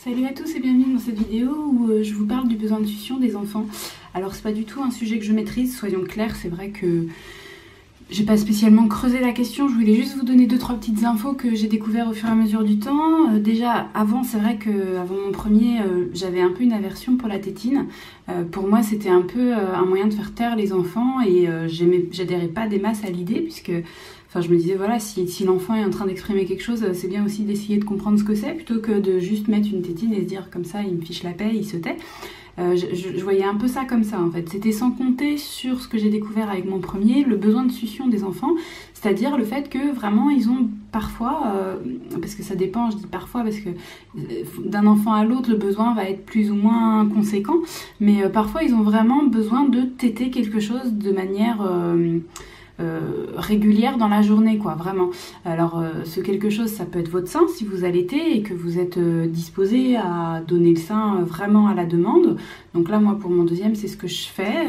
Salut à tous et bienvenue dans cette vidéo où je vous parle du besoin de succion des enfants. Alors c'est pas du tout un sujet que je maîtrise, soyons clairs, c'est vrai que j'ai pas spécialement creusé la question, je voulais juste vous donner 2-3 petites infos que j'ai découvert au fur et à mesure du temps. Déjà avant, c'est vrai qu'avant mon premier, j'avais un peu une aversion pour la tétine. Pour moi c'était un peu un moyen de faire taire les enfants et j'adhérais pas des masses à l'idée puisque... Enfin, je me disais, voilà, si l'enfant est en train d'exprimer quelque chose, c'est bien aussi d'essayer de comprendre ce que c'est, plutôt que de juste mettre une tétine et se dire, comme ça, il me fiche la paix, il se tait. Je voyais un peu ça comme ça, en fait. C'était sans compter sur ce que j'ai découvert avec mon premier, le besoin de succion des enfants, c'est-à-dire le fait que, vraiment, ils ont parfois, parce que ça dépend, je dis parfois, parce que d'un enfant à l'autre, le besoin va être plus ou moins conséquent, mais parfois, ils ont vraiment besoin de téter quelque chose de manière... régulière dans la journée, quoi, vraiment. Alors ce quelque chose, ça peut être votre sein si vous allaitez et que vous êtes disposé à donner le sein vraiment à la demande. Donc là, moi, pour mon deuxième, c'est ce que je fais.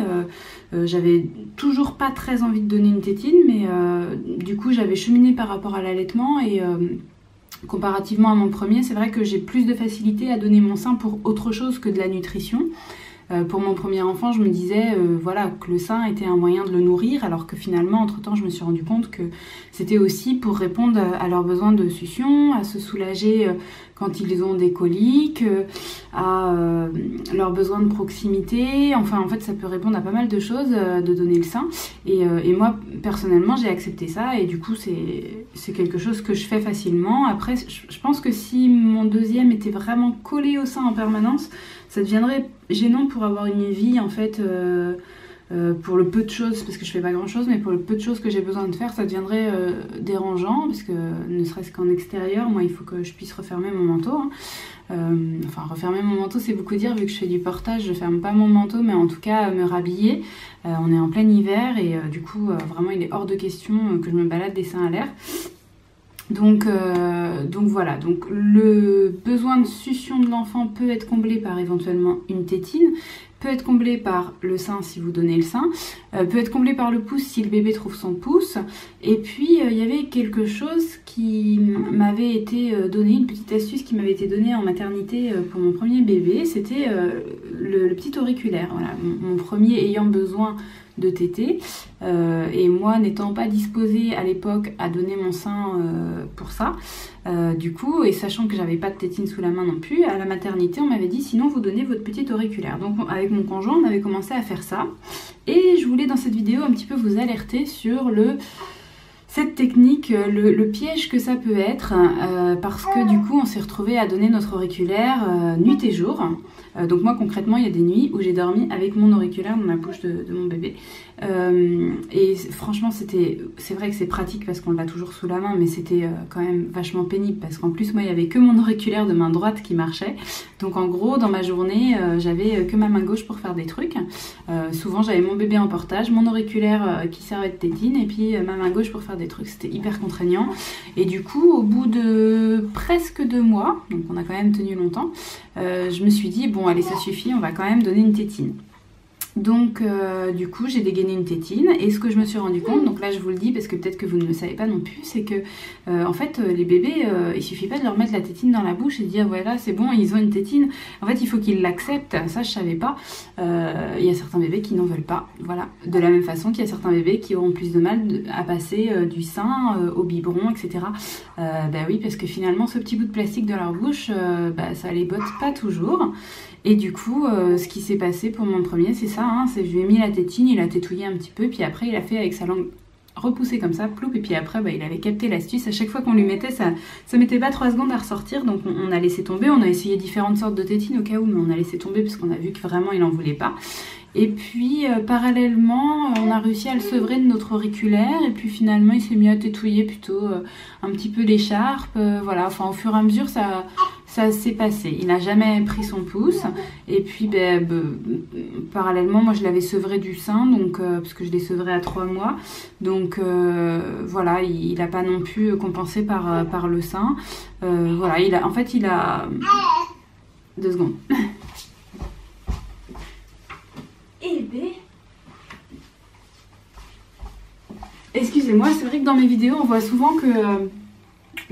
J'avais toujours pas très envie de donner une tétine, mais du coup, j'avais cheminé par rapport à l'allaitement et comparativement à mon premier, c'est vrai que j'ai plus de facilité à donner mon sein pour autre chose que de la nutrition. Pour mon premier enfant, je me disais voilà, que le sein était un moyen de le nourrir, alors que finalement, entre-temps, je me suis rendu compte que c'était aussi pour répondre à leurs besoins de succion, à se soulager quand ils ont des coliques, à leurs besoins de proximité. Enfin, en fait, ça peut répondre à pas mal de choses de donner le sein. Et moi, personnellement, j'ai accepté ça et du coup, c'est quelque chose que je fais facilement. Après, je pense que si mon deuxième était vraiment collé au sein en permanence, ça deviendrait gênant pour avoir une vie en fait pour le peu de choses, parce que je fais pas grand chose, mais pour le peu de choses que j'ai besoin de faire, ça deviendrait dérangeant, parce que ne serait-ce qu'en extérieur, moi il faut que je puisse refermer mon manteau. Enfin refermer mon manteau c'est beaucoup dire, vu que je fais du portage, je ferme pas mon manteau, mais en tout cas me rhabiller. On est en plein hiver et du coup vraiment il est hors de question que je me balade des seins à l'air. Donc voilà, donc le besoin de succion de l'enfant peut être comblé par éventuellement une tétine, peut être comblé par le sein si vous donnez le sein, peut être comblé par le pouce si le bébé trouve son pouce. Et puis il y avait quelque chose qui m'avait été donné, une petite astuce qui m'avait été donnée en maternité pour mon premier bébé, c'était le petit auriculaire. Voilà, mon premier ayant besoin de téter et moi n'étant pas disposée à l'époque à donner mon sein pour ça, du coup, et sachant que j'avais pas de tétine sous la main non plus, à la maternité on m'avait dit sinon vous donnez votre petit auriculaire. Donc avec mon conjoint on avait commencé à faire ça et je voulais dans cette vidéo un petit peu vous alerter sur cette technique, le piège que ça peut être, parce que du coup on s'est retrouvé à donner notre auriculaire nuit et jour. Donc moi concrètement il y a des nuits où j'ai dormi avec mon auriculaire dans la bouche de mon bébé. Et franchement c'est vrai que c'est pratique parce qu'on l'a toujours sous la main, mais c'était quand même vachement pénible parce qu'en plus moi il n'y avait que mon auriculaire de main droite qui marchait. Donc en gros dans ma journée j'avais que ma main gauche pour faire des trucs. Souvent j'avais mon bébé en portage, mon auriculaire qui servait de tétine et puis ma main gauche pour faire des trucs. C'était hyper contraignant et du coup au bout de presque 2 mois, donc on a quand même tenu longtemps, je me suis dit bon allez ça suffit, on va quand même donner une tétine. Donc du coup j'ai dégainé une tétine et ce que je me suis rendu compte, donc là je vous le dis parce que peut-être que vous ne le savez pas non plus, c'est que en fait les bébés il suffit pas de leur mettre la tétine dans la bouche et de dire voilà c'est bon ils ont une tétine. En fait il faut qu'ils l'acceptent, ça je savais pas. Il y a certains bébés qui n'en veulent pas, voilà, de la même façon qu'il y a certains bébés qui auront plus de mal à passer du sein au biberon, etc. Bah oui, parce que finalement ce petit bout de plastique dans leur bouche, ça les botte pas toujours. Et du coup, ce qui s'est passé pour mon premier, c'est ça, hein, c'est je lui ai mis la tétine, il a tétouillé un petit peu, puis après il a fait avec sa langue repoussée comme ça, ploup, et puis après il avait capté l'astuce. À chaque fois qu'on lui mettait, ça mettait pas 3 secondes à ressortir, donc on a laissé tomber, on a essayé différentes sortes de tétines au cas où, mais on a laissé tomber parce qu'on a vu que vraiment il en voulait pas. Et puis parallèlement on a réussi à le sevrer de notre auriculaire et puis finalement il s'est mis à tétouiller plutôt un petit peu l'écharpe, voilà, enfin au fur et à mesure ça s'est passé. Il n'a jamais pris son pouce et puis parallèlement moi je l'avais sevré du sein, donc parce que je l'ai sevré à 3 mois, donc voilà, il n'a pas non plus compensé par le sein, voilà, il a 2 secondes. Excusez-moi, c'est vrai que dans mes vidéos on voit souvent que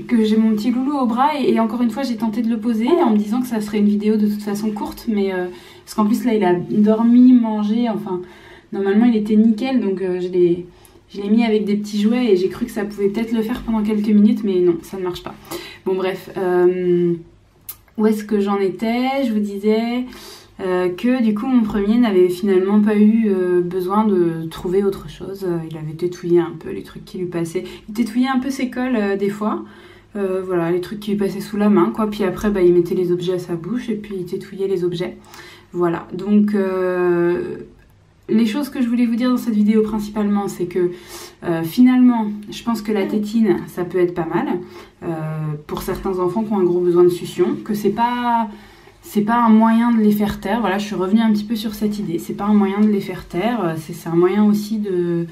que j'ai mon petit loulou au bras et encore une fois j'ai tenté de le poser en me disant que ça serait une vidéo de toute façon courte, mais parce qu'en plus là il a dormi, mangé, enfin normalement il était nickel, donc je l'ai mis avec des petits jouets et j'ai cru que ça pouvait peut-être le faire pendant quelques minutes, mais non, ça ne marche pas. Bon bref, où est-ce que j'en étais? Je vous disais que du coup mon premier n'avait finalement pas eu besoin de trouver autre chose. Il avait tétouillé un peu les trucs qui lui passaient. Il tétouillait un peu ses cols des fois. Voilà, les trucs qui lui passaient sous la main, quoi. Puis après, il mettait les objets à sa bouche et puis il tétouillait les objets. Voilà, donc les choses que je voulais vous dire dans cette vidéo principalement, c'est que finalement, je pense que la tétine, ça peut être pas mal pour certains enfants qui ont un gros besoin de succion, que c'est pas un moyen de les faire taire. Voilà, je suis revenue un petit peu sur cette idée. C'est pas un moyen de les faire taire, c'est un moyen aussi de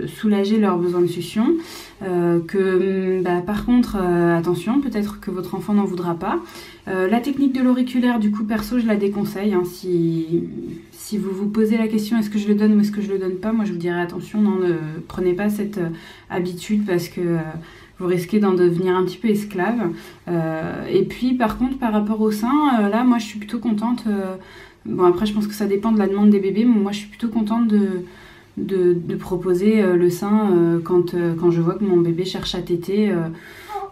soulager leurs besoins de succion. Par contre, attention, peut-être que votre enfant n'en voudra pas. La technique de l'auriculaire, du coup, perso, je la déconseille. Hein, si vous vous posez la question est-ce que je le donne ou est-ce que je le donne pas, moi je vous dirais attention, non, ne prenez pas cette habitude parce que vous risquez d'en devenir un petit peu esclave. Et puis par contre, par rapport au sein, là moi je suis plutôt contente. Bon après je pense que ça dépend de la demande des bébés, mais moi je suis plutôt contente de proposer le sein quand je vois que mon bébé cherche à téter.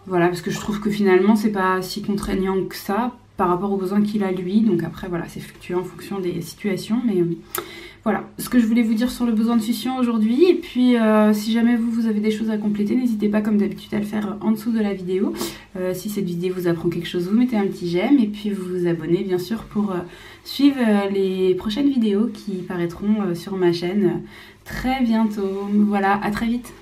Voilà, parce que je trouve que finalement c'est pas si contraignant que ça par rapport aux besoins qu'il a lui. Donc après voilà, c'est fluctuant en fonction des situations, mais voilà ce que je voulais vous dire sur le besoin de succion aujourd'hui. Et puis si jamais vous avez des choses à compléter, n'hésitez pas comme d'habitude à le faire en dessous de la vidéo. Si cette vidéo vous apprend quelque chose, vous mettez un petit j'aime et puis vous vous abonnez bien sûr pour suivre les prochaines vidéos qui paraîtront sur ma chaîne très bientôt. Voilà, à très vite.